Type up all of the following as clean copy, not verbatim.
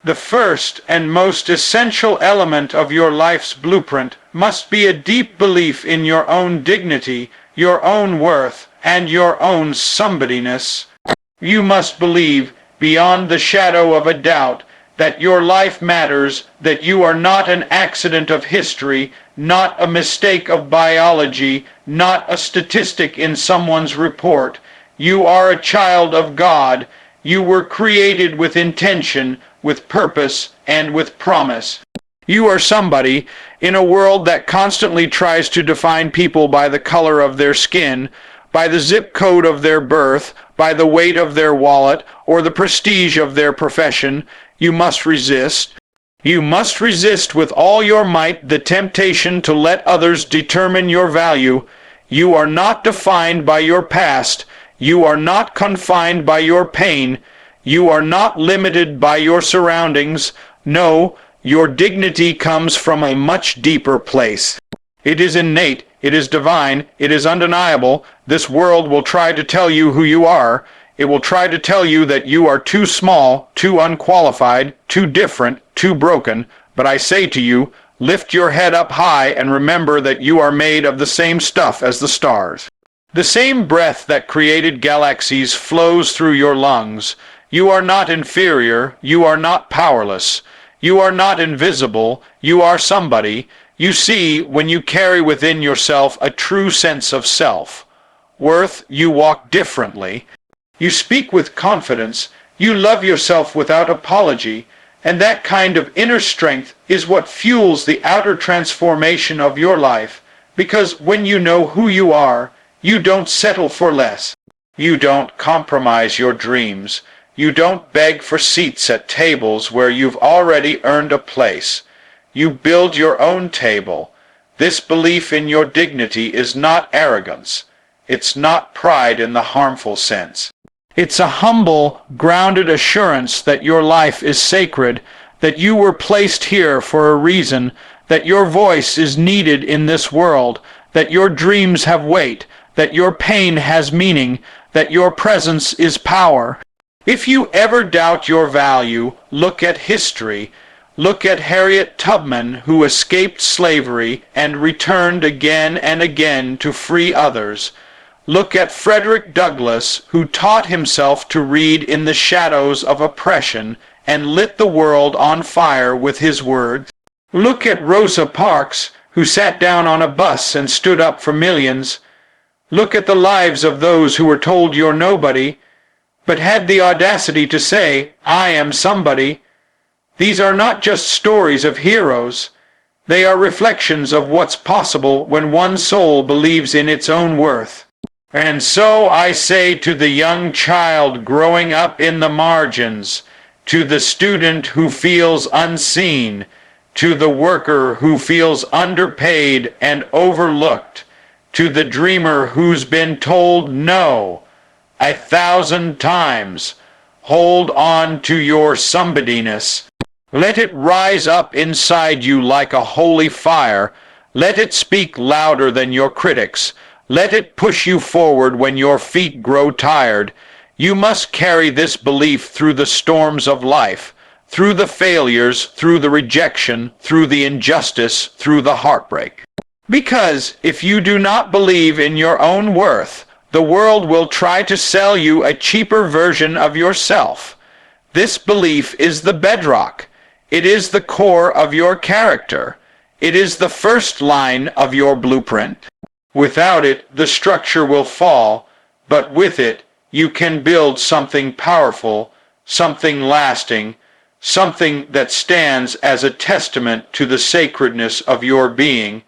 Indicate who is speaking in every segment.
Speaker 1: The first and most essential element of your life's blueprint must be a deep belief in your own dignity, your own worth, and your own somebodyness. You must believe, beyond the shadow of a doubt, that your life matters, that you are not an accident of history, not a mistake of biology, not a statistic in someone's report. You are a child of God. You were created with intention, with purpose, and with promise. You are somebody in a world that constantly tries to define people by the color of their skin, by the zip code of their birth, by the weight of their wallet, or the prestige of their profession. You must resist. You must resist with all your might the temptation to let others determine your value. You are not defined by your past. You are not confined by your pain. You are not limited by your surroundings. No, your dignity comes from a much deeper place. It is innate, it is divine, it is undeniable. This world will try to tell you who you are. It will try to tell you that you are too small, too unqualified, too different, too broken. But I say to you, lift your head up high and remember that you are made of the same stuff as the stars. The same breath that created galaxies flows through your lungs. You are not inferior. You are not powerless. You are not invisible. You are somebody. You see, when you carry within yourself a true sense of self worth, you walk differently. You speak with confidence. You love yourself without apology. And that kind of inner strength is what fuels the outer transformation of your life. Because when you know who you are, you don't settle for less. You don't compromise your dreams. You don't beg for seats at tables where you've already earned a place. You build your own table. This belief in your dignity is not arrogance. It's not pride in the harmful sense. It's a humble, grounded assurance that your life is sacred, that you were placed here for a reason, that your voice is needed in this world, that your dreams have weight, that your pain has meaning, that your presence is power. If you ever doubt your value, look at history. Look at Harriet Tubman, who escaped slavery and returned again and again to free others. Look at Frederick Douglass, who taught himself to read in the shadows of oppression and lit the world on fire with his words. Look at Rosa Parks, who sat down on a bus and stood up for millions. Look at the lives of those who were told you're nobody, but had the audacity to say, I am somebody. These are not just stories of heroes. They are reflections of what's possible when one soul believes in its own worth. And so I say to the young child growing up in the margins, to the student who feels unseen, to the worker who feels underpaid and overlooked, to the dreamer who's been told no 1,000 times, hold on to your somebodyness. Let it rise up inside you like a holy fire. Let it speak louder than your critics. Let it push you forward when your feet grow tired. You must carry this belief through the storms of life, through the failures, through the rejection, through the injustice, through the heartbreak. Because if you do not believe in your own worth, the world will try to sell you a cheaper version of yourself. This belief is the bedrock. It is the core of your character. It is the first line of your blueprint. Without it, the structure will fall, but with it, you can build something powerful, something lasting, something that stands as a testament to the sacredness of your being.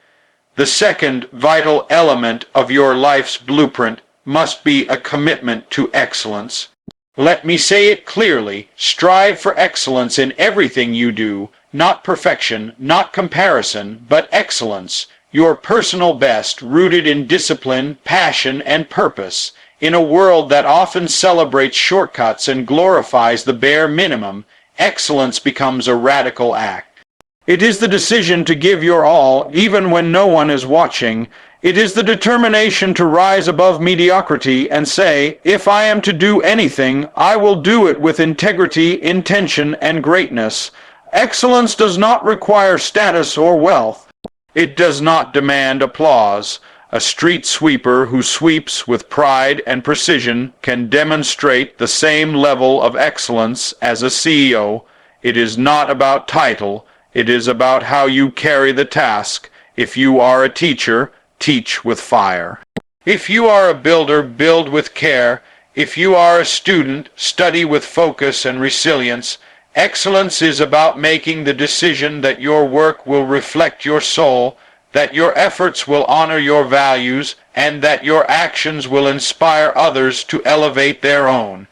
Speaker 1: The second vital element of your life's blueprint must be a commitment to excellence. Let me say it clearly, strive for excellence in everything you do, not perfection, not comparison, but excellence, your personal best, rooted in discipline, passion, and purpose. In a world that often celebrates shortcuts and glorifies the bare minimum, excellence becomes a radical act. It is the decision to give your all, even when no one is watching, It is the determination to rise above mediocrity and say, if I am to do anything, I will do it with integrity, intention, and greatness. Excellence does not require status or wealth. It does not demand applause. A street sweeper who sweeps with pride and precision can demonstrate the same level of excellence as a CEO. It is not about title. It is about how you carry the task. If you are a teacher, teach with fire. If you are a builder, build with care. If you are a student, study with focus and resilience. Excellence is about making the decision that your work will reflect your soul, that your efforts will honor your values, and that your actions will inspire others to elevate their own.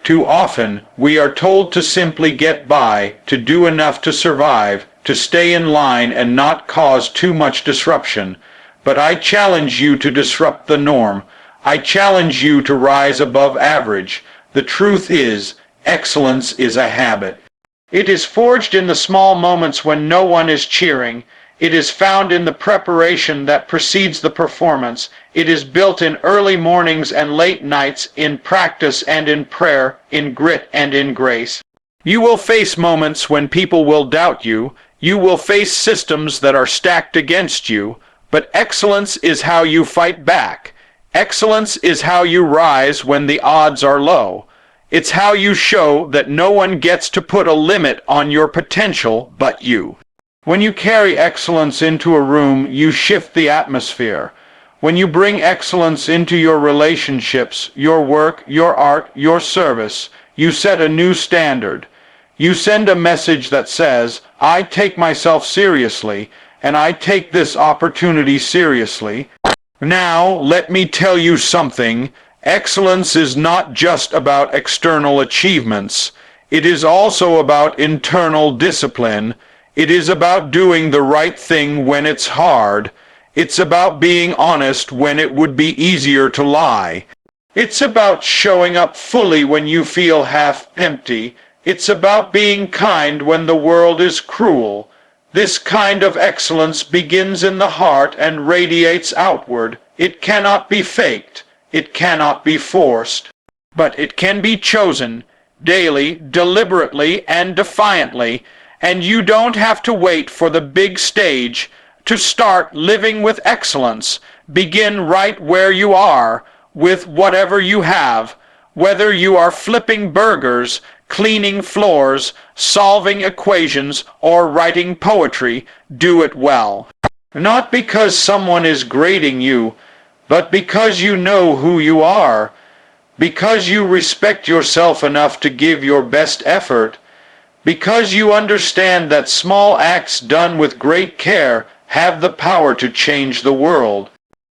Speaker 1: Too often, we are told to simply get by, to do enough to survive, to stay in line and not cause too much disruption. But I challenge you to disrupt the norm. I challenge you to rise above average. The truth is, excellence is a habit. It is forged in the small moments when no one is cheering. It is found in the preparation that precedes the performance. It is built in early mornings and late nights, in practice and in prayer, in grit and in grace. You will face moments when people will doubt you. You will face systems that are stacked against you. But excellence is how you fight back. Excellence is how you rise when the odds are low. It's how you show that no one gets to put a limit on your potential but you. When you carry excellence into a room, you shift the atmosphere. When you bring excellence into your relationships, your work, your art, your service, you set a new standard. You send a message that says, I take myself seriously, and I take this opportunity seriously. Now, let me tell you something. Excellence is not just about external achievements. It is also about internal discipline. It is about doing the right thing when it's hard. It's about being honest when it would be easier to lie. It's about showing up fully when you feel half empty. It's about being kind when the world is cruel. This kind of excellence begins in the heart and radiates outward. It cannot be faked. It cannot be forced. But it can be chosen, daily, deliberately, and defiantly. And you don't have to wait for the big stage to start living with excellence. Begin right where you are, with whatever you have. Whether you are flipping burgers, cleaning floors, solving equations, or writing poetry, do it well. Not because someone is grading you, but because you know who you are, because you respect yourself enough to give your best effort, because you understand that small acts done with great care have the power to change the world.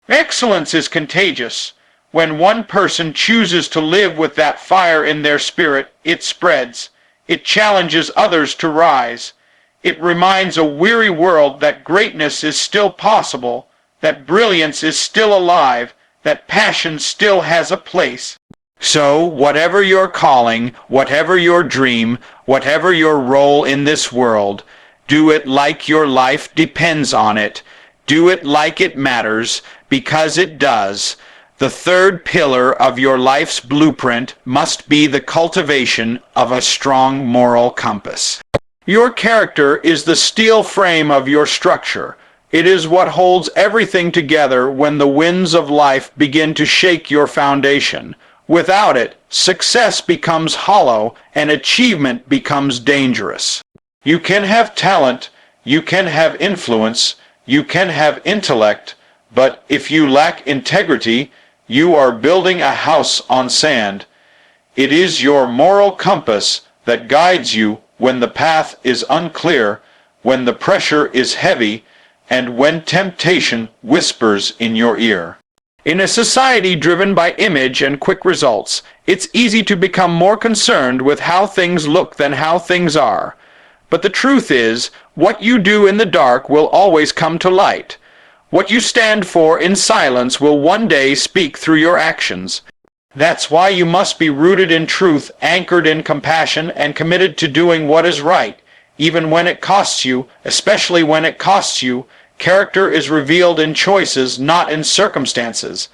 Speaker 1: Excellence is contagious. When one person chooses to live with that fire in their spirit, it spreads. It challenges others to rise. It reminds a weary world that greatness is still possible, that brilliance is still alive, that passion still has a place. So, whatever your calling, whatever your dream, whatever your role in this world, do it like your life depends on it. Do it like it matters, because it does. The third pillar of your life's blueprint must be the cultivation of a strong moral compass. Your character is the steel frame of your structure. It is what holds everything together when the winds of life begin to shake your foundation. Without it, success becomes hollow and achievement becomes dangerous. You can have talent, you can have influence, you can have intellect, but if you lack integrity, you are building a house on sand. It is your moral compass that guides you when the path is unclear, when the pressure is heavy, and when temptation whispers in your ear. In a society driven by image and quick results, it's easy to become more concerned with how things look than how things are. But the truth is, what you do in the dark will always come to light. What you stand for in silence will one day speak through your actions. That's why you must be rooted in truth, anchored in compassion, and committed to doing what is right, even when it costs you, especially when it costs you Character is revealed in choices, not in circumstances.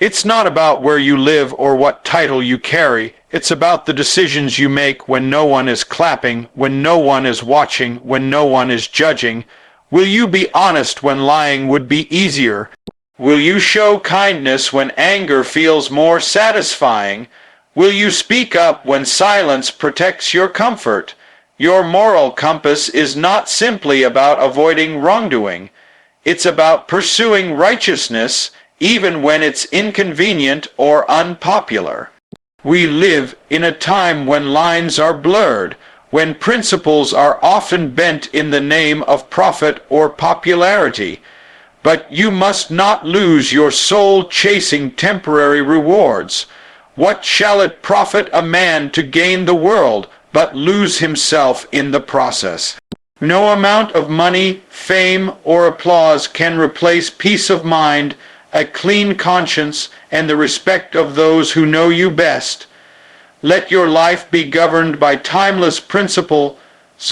Speaker 1: It's not about where you live or what title you carry. It's about the decisions you make when no one is clapping, when no one is watching, when no one is judging. Will you be honest when lying would be easier? Will you show kindness when anger feels more satisfying? Will you speak up when silence protects your comfort? Your moral compass is not simply about avoiding wrongdoing. It's about pursuing righteousness even when it's inconvenient or unpopular. We live in a time when lines are blurred, when principles are often bent in the name of profit or popularity. But you must not lose your soul chasing temporary rewards. What shall it profit a man to gain the world, but lose himself in the process? No amount of money, fame, or applause can replace peace of mind, a clean conscience, and the respect of those who know you best. Let your life be governed by timeless principle,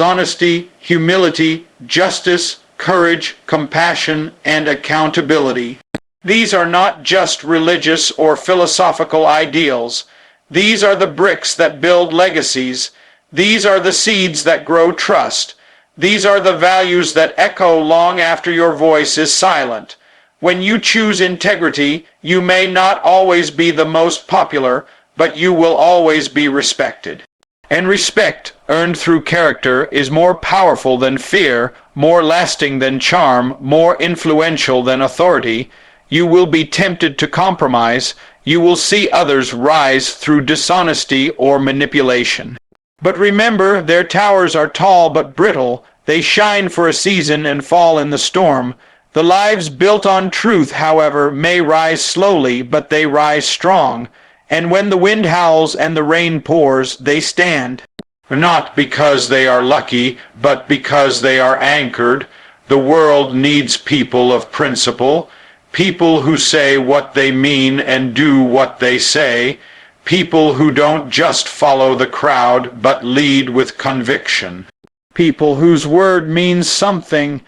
Speaker 1: honesty, humility, justice, courage, compassion, and accountability. These are not just religious or philosophical ideals. These are the bricks that build legacies. These are the seeds that grow trust. These are the values that echo long after your voice is silent. When you choose integrity, you may not always be the most popular, but you will always be respected. And respect, earned through character, is more powerful than fear, more lasting than charm, more influential than authority. You will be tempted to compromise. You will see others rise through dishonesty or manipulation. But remember, their towers are tall but brittle. They shine for a season and fall in the storm. The lives built on truth, however, may rise slowly, but they rise strong. And when the wind howls and the rain pours, they stand. Not because they are lucky, but because they are anchored. The world needs people of principle, people who say what they mean and do what they say, people who don't just follow the crowd, but lead with conviction. People whose word means something.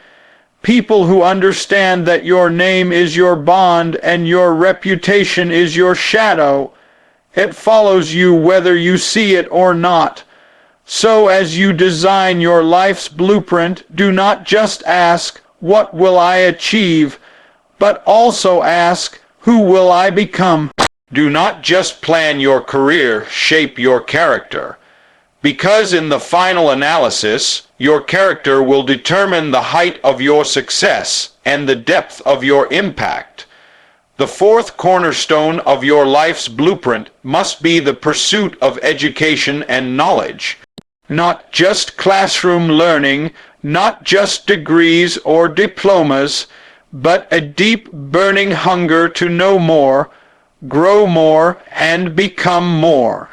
Speaker 1: People who understand that your name is your bond and your reputation is your shadow. It follows you whether you see it or not. So as you design your life's blueprint, do not just ask, "What will I achieve?" but also ask, "Who will I become?" Do not just plan your career, shape your character. Because in the final analysis, your character will determine the height of your success and the depth of your impact. The fourth cornerstone of your life's blueprint must be the pursuit of education and knowledge. Not just classroom learning, not just degrees or diplomas, but a deep burning hunger to know more, grow more, and become more.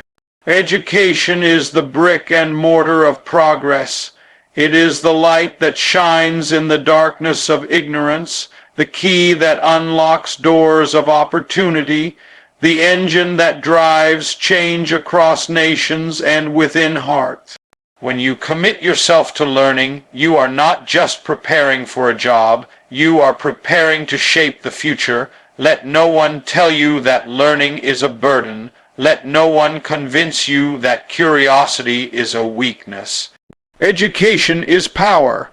Speaker 1: Education is the brick and mortar of progress. It is the light that shines in the darkness of ignorance, the key that unlocks doors of opportunity, the engine that drives change across nations and within hearts. When you commit yourself to learning, you are not just preparing for a job, you are preparing to shape the future. Let no one tell you that learning is a burden. Let no one convince you that curiosity is a weakness. Education is power,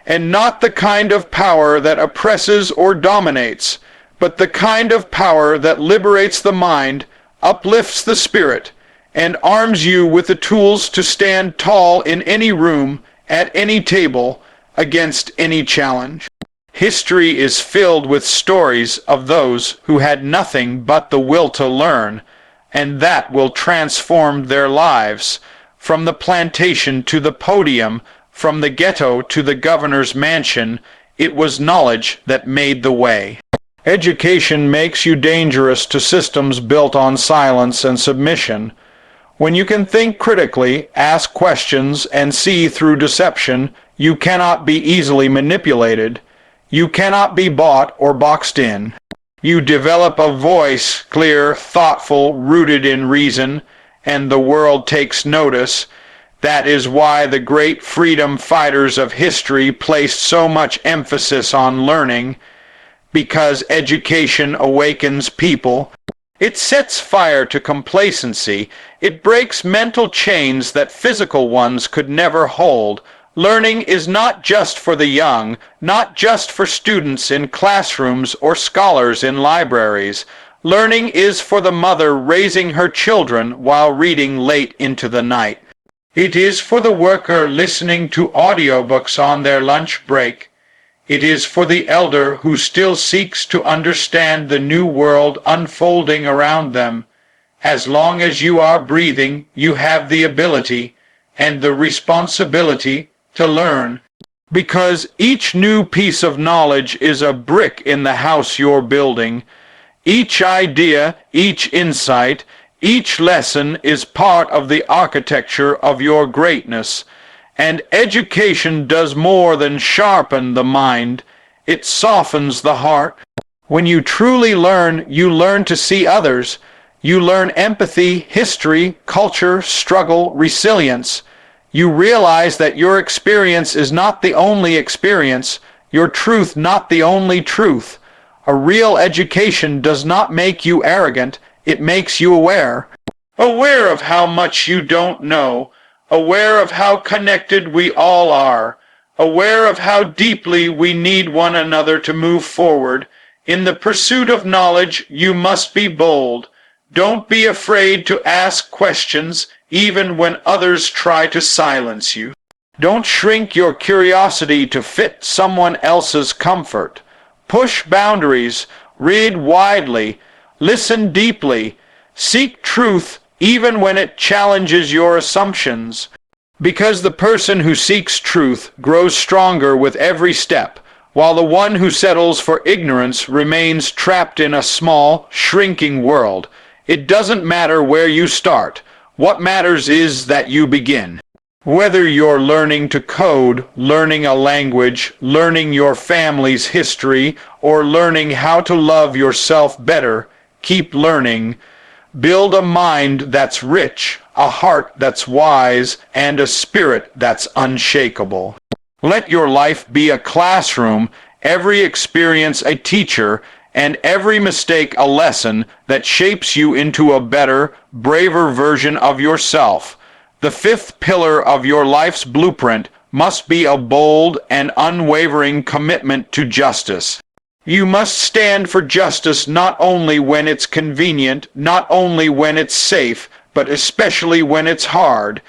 Speaker 1: and not the kind of power that oppresses or dominates, but the kind of power that liberates the mind, uplifts the spirit, and arms you with the tools to stand tall in any room, at any table, against any challenge. History is filled with stories of those who had nothing but the will to learn, and that will transform their lives. From the plantation to the podium, from the ghetto to the governor's mansion, it was knowledge that made the way. Education makes you dangerous to systems built on silence and submission. When you can think critically, ask questions, and see through deception, you cannot be easily manipulated. You cannot be bought or boxed in. You develop a voice, clear, thoughtful, rooted in reason, and the world takes notice. That is why the great freedom fighters of history placed so much emphasis on learning, because education awakens people. It sets fire to complacency. It breaks mental chains that physical ones could never hold. Learning is not just for the young, not just for students in classrooms or scholars in libraries. Learning is for the mother raising her children while reading late into the night. It is for the worker listening to audiobooks on their lunch break. It is for the elder who still seeks to understand the new world unfolding around them. As long as you are breathing, you have the ability and the responsibility to learn, because each new piece of knowledge is a brick in the house you're building. Each idea, each insight, each lesson is part of the architecture of your greatness. And education does more than sharpen the mind. It softens the heart. When you truly learn, you learn to see others. You learn empathy, history, culture, struggle, resilience. You realize that your experience is not the only experience, your truth not the only truth. A real education does not make you arrogant, it makes you aware. Aware of how much you don't know. Aware of how connected we all are, aware of how deeply we need one another to move forward. In the pursuit of knowledge, you must be bold. Don't be afraid to ask questions, even when others try to silence you. Don't shrink your curiosity to fit someone else's comfort. Push boundaries, read widely, listen deeply, seek truth, even when it challenges your assumptions. Because the person who seeks truth grows stronger with every step, while the one who settles for ignorance remains trapped in a small, shrinking world. It doesn't matter where you start. What matters is that you begin. Whether you're learning to code, learning a language, learning your family's history, or learning how to love yourself better, keep learning. Build a mind that's rich, a heart that's wise, and a spirit that's unshakable. Let your life be a classroom, every experience a teacher, and every mistake a lesson that shapes you into a better, braver version of yourself. The fifth pillar of your life's blueprint must be a bold and unwavering commitment to justice. You must stand for justice not only when it's convenient, not only when it's safe, but especially when it's hard.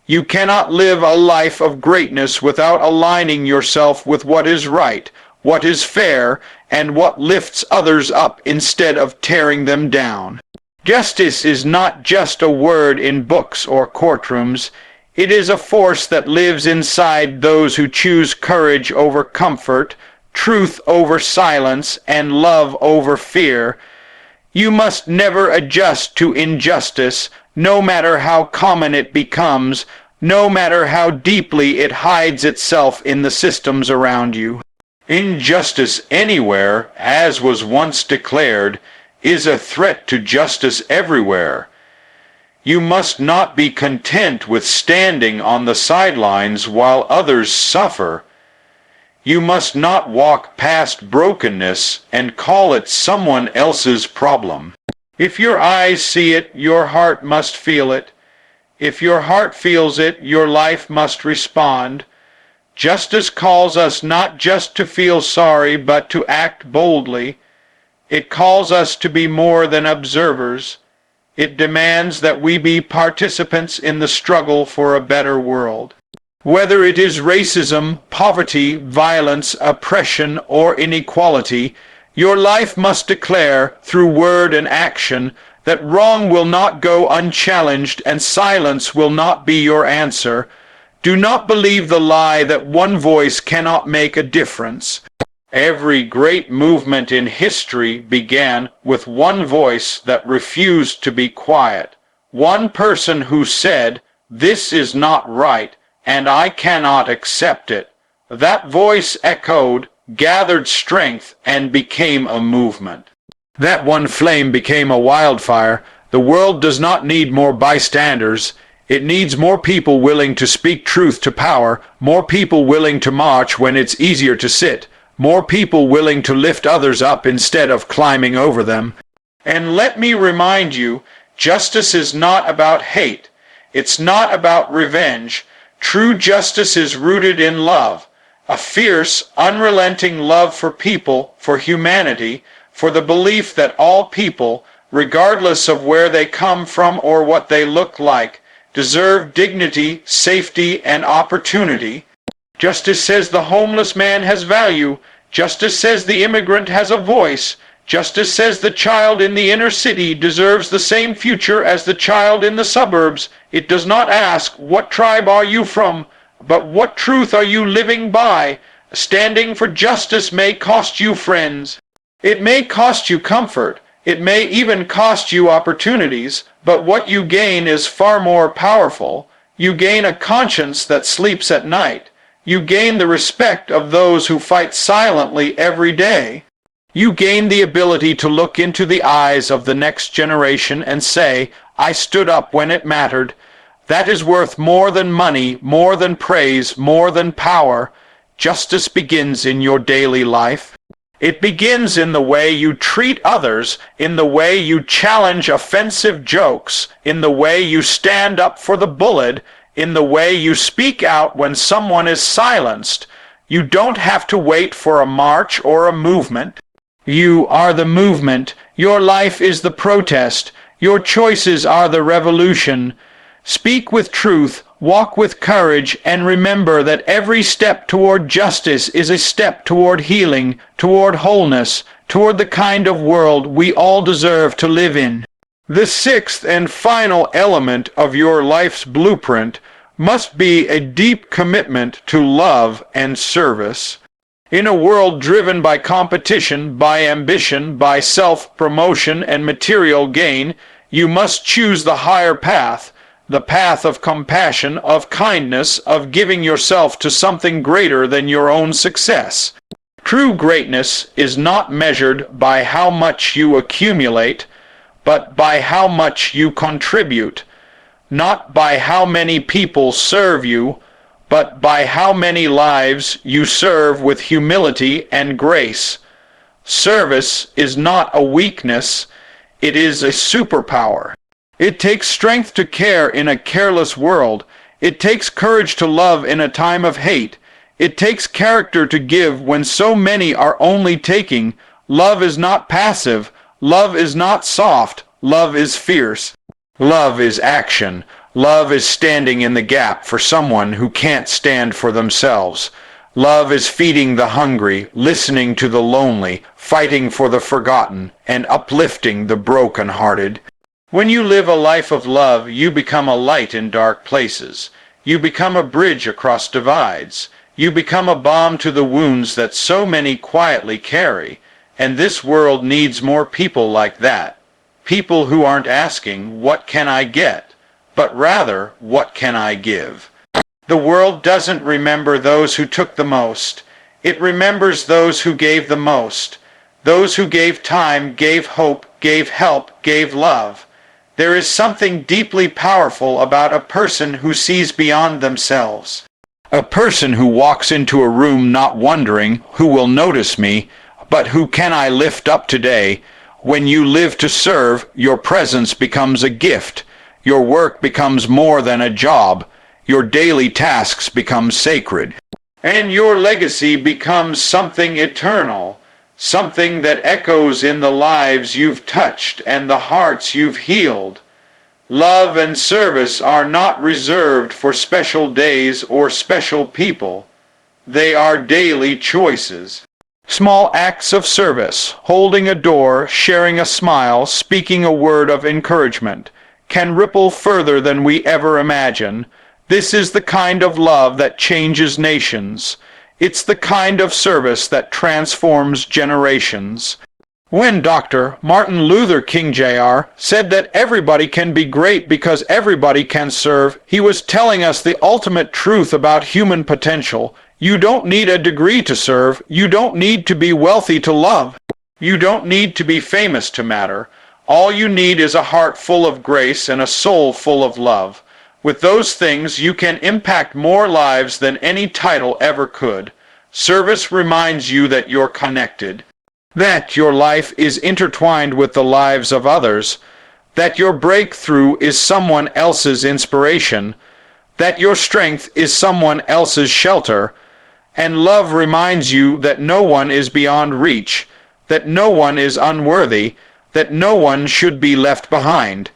Speaker 1: You cannot live a life of greatness without aligning yourself with what is right, what is fair, and what lifts others up instead of tearing them down. Justice is not just a word in books or courtrooms. It is a force that lives inside those who choose courage over comfort, truth over silence, and love over fear. You must never adjust to injustice, no matter how common it becomes, no matter how deeply it hides itself in the systems around you. Injustice anywhere, as was once declared, is a threat to justice everywhere. You must not be content with standing on the sidelines while others suffer. You must not walk past brokenness and call it someone else's problem. If your eyes see it, your heart must feel it. If your heart feels it, your life must respond. Justice calls us not just to feel sorry, but to act boldly. It calls us to be more than observers. It demands that we be participants in the struggle for a better world. Whether it is racism, poverty, violence, oppression, or inequality, your life must declare, through word and action, that wrong will not go unchallenged and silence will not be your answer. Do not believe the lie that one voice cannot make a difference. Every great movement in history began with one voice that refused to be quiet. One person who said, "This is not right, and I cannot accept it." That voice echoed, gathered strength, and became a movement. That one flame became a wildfire. The world does not need more bystanders. It needs more people willing to speak truth to power, more people willing to march when it's easier to sit, more people willing to lift others up instead of climbing over them. And let me remind you, justice is not about hate. It's not about revenge. True justice is rooted in love, a fierce, unrelenting love for people, for humanity, for the belief that all people, regardless of where they come from or what they look like, deserve dignity, safety, and opportunity. Justice says the homeless man has value. Justice says the immigrant has a voice. Justice says the child in the inner city deserves the same future as the child in the suburbs. It does not ask, what tribe are you from, but what truth are you living by? Standing for justice may cost you friends. It may cost you comfort. It may even cost you opportunities, but what you gain is far more powerful. You gain a conscience that sleeps at night. You gain the respect of those who fight silently every day. You gain the ability to look into the eyes of the next generation and say, I stood up when it mattered. That is worth more than money, more than praise, more than power. Justice begins in your daily life. It begins in the way you treat others, in the way you challenge offensive jokes, in the way you stand up for the bullied, in the way you speak out when someone is silenced. You don't have to wait for a march or a movement. You are the movement. Your life is the protest. Your choices are the revolution. Speak with truth, walk with courage, and remember that every step toward justice is a step toward healing, toward wholeness, toward the kind of world we all deserve to live in. The sixth and final element of your life's blueprint must be a deep commitment to love and service. In a world driven by competition, by ambition, by self-promotion and material gain, you must choose the higher path, the path of compassion, of kindness, of giving yourself to something greater than your own success. True greatness is not measured by how much you accumulate, but by how much you contribute, not by how many people serve you, but by how many lives you serve with humility and grace. Service is not a weakness, it is a superpower. It takes strength to care in a careless world. It takes courage to love in a time of hate. It takes character to give when so many are only taking. Love is not passive. Love is not soft. Love is fierce. Love is action. Love is standing in the gap for someone who can't stand for themselves. Love is feeding the hungry, listening to the lonely, fighting for the forgotten, and uplifting the broken-hearted. When you live a life of love, you become a light in dark places. You become a bridge across divides. You become a balm to the wounds that so many quietly carry. And this world needs more people like that. People who aren't asking, what can I get? But rather, what can I give? The world doesn't remember those who took the most. It remembers those who gave the most. Those who gave time, gave hope, gave help, gave love. There is something deeply powerful about a person who sees beyond themselves. A person who walks into a room not wondering who will notice me, but who can I lift up today. When you live to serve, your presence becomes a gift. Your work becomes more than a job. Your daily tasks become sacred. And your legacy becomes something eternal, something that echoes in the lives you've touched and the hearts you've healed. Love and service are not reserved for special days or special people. They are daily choices. Small acts of service, holding a door, sharing a smile, speaking a word of encouragement, can ripple further than we ever imagine. This is the kind of love that changes nations. It's the kind of service that transforms generations. When Dr. Martin Luther King Jr. said that everybody can be great because everybody can serve, he was telling us the ultimate truth about human potential. You don't need a degree to serve. You don't need to be wealthy to love. You don't need to be famous to matter. All you need is a heart full of grace and a soul full of love. With those things, you can impact more lives than any title ever could. Service reminds you that you're connected, that your life is intertwined with the lives of others, that your breakthrough is someone else's inspiration, that your strength is someone else's shelter, and love reminds you that no one is beyond reach, that no one is unworthy, that no one should be left behind.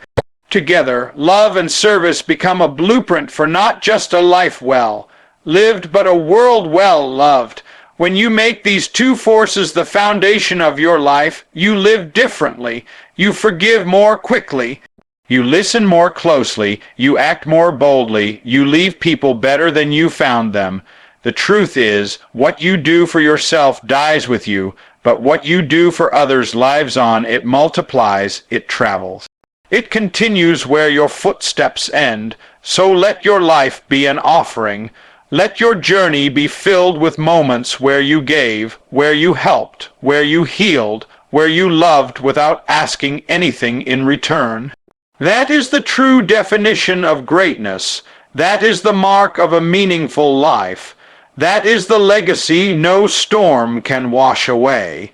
Speaker 1: Together, love and service become a blueprint for not just a life well lived, but a world well loved. When you make these two forces the foundation of your life, you live differently, you forgive more quickly, you listen more closely, you act more boldly, you leave people better than you found them. The truth is, what you do for yourself dies with you, but what you do for others lives on, it multiplies, it travels. It continues where your footsteps end, so let your life be an offering. Let your journey be filled with moments where you gave, where you helped, where you healed, where you loved without asking anything in return. That is the true definition of greatness. That is the mark of a meaningful life. That is the legacy no storm can wash away.